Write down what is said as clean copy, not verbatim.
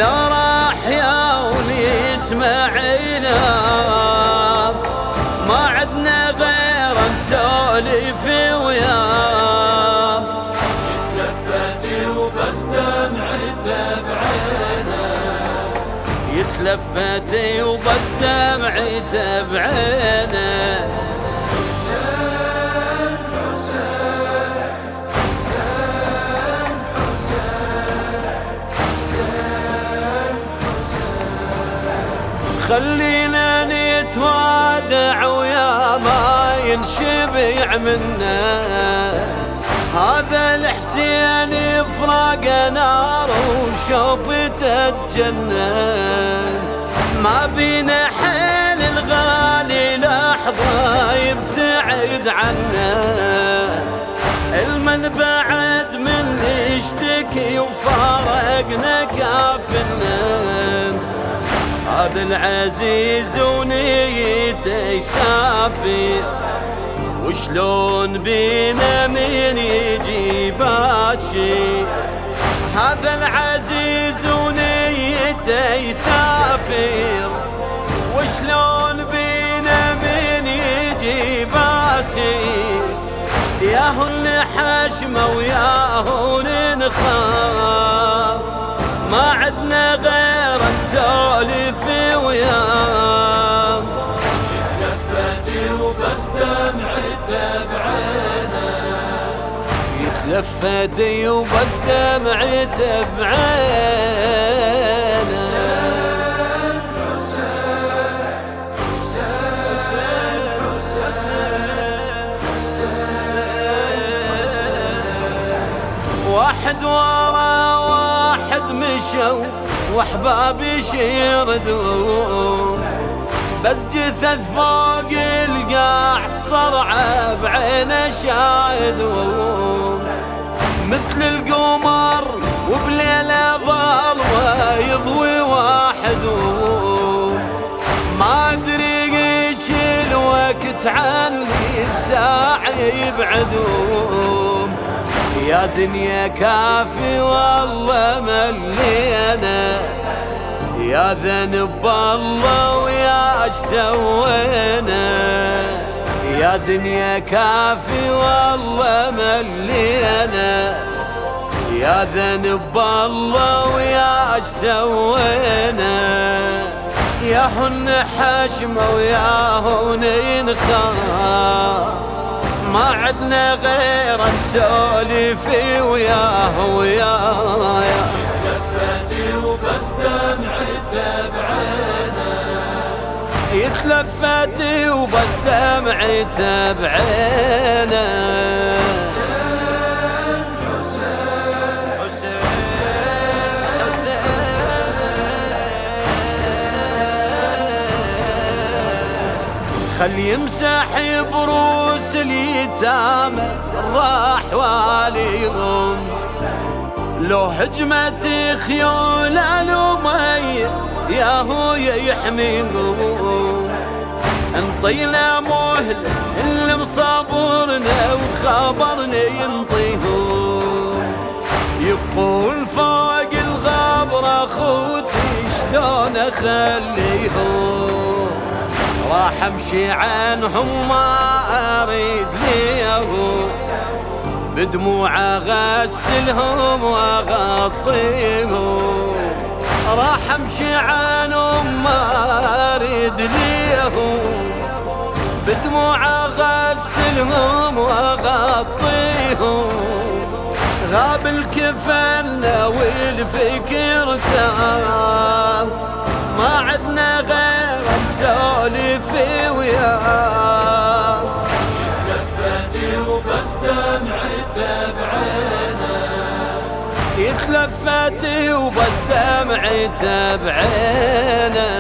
لو راح يا ولي اسمعينا ما عدنا غير نسولف وياه. يتلفتي وبس دمعته بعينه، يتلفتي وبس دمعته بعينه. حسين حسين حسين حسين حسين. خلينا نتوادع ويا ما ينشبع منا، هذا الحسين فراق نار وشوفته تجنن. ما بينا حيل الغالي لحظة يبتعد عنا، المن بعد من يشتكي وفارقنا كافنا. هذا العزيز ونيته يسافر، وشلون بينا من يجي باكي. هذا العزيز ونيته يسافر، وشلون بينا من يجي باكي. ياهو نحشمه وياهو نخاف، ما عدنا غير نسولف وياه. يتلفتي وبس دمعته بعينه، يتلفتي وبس دمعته بعينه. واحد ورا واحد مشوا واحبابي يردون، بس جثث فوق القاع صرعه بعينه شاهدون. مثل القمر وبليله ظلمه يضوي واحدون، ما ادري ايش الوقت عني بساعه يبعدون. يا دنيا كافي والله ملينا، يا ذنب الله ويا اش سوينا. يا دنيا كافي والله ملينا، يا ذنب الله ويا اش سوينا. ياهن حشمه وياهن ينخاف، ما عدنا غير نسولف وياه وياه. يتلفتي وبس دمعته بعينه، يتلفتي وبس دمعته بعينه. خل يمسح بروس اليتامى راح واليهم، لو هجمت خيول الأمية ياهو يحميهم. انطينا مهل اللي مصابرنا وخبرنا ينطيهم، يقول فوق الغبر اخوتي شلون اخليهم. راح امشي عنهم ما اريد ليهم، بدموع اغسلهم واغطيهم. راح امشي عنهم ما اريد ليهم، بدموع اغسلهم واغطيهم. غاب الكفن والفكر تاب، ما عدنا غير نسولف وياه. يتلفتي وبس دمعته بعينه، يتلفتي وبس دمعته بعينه.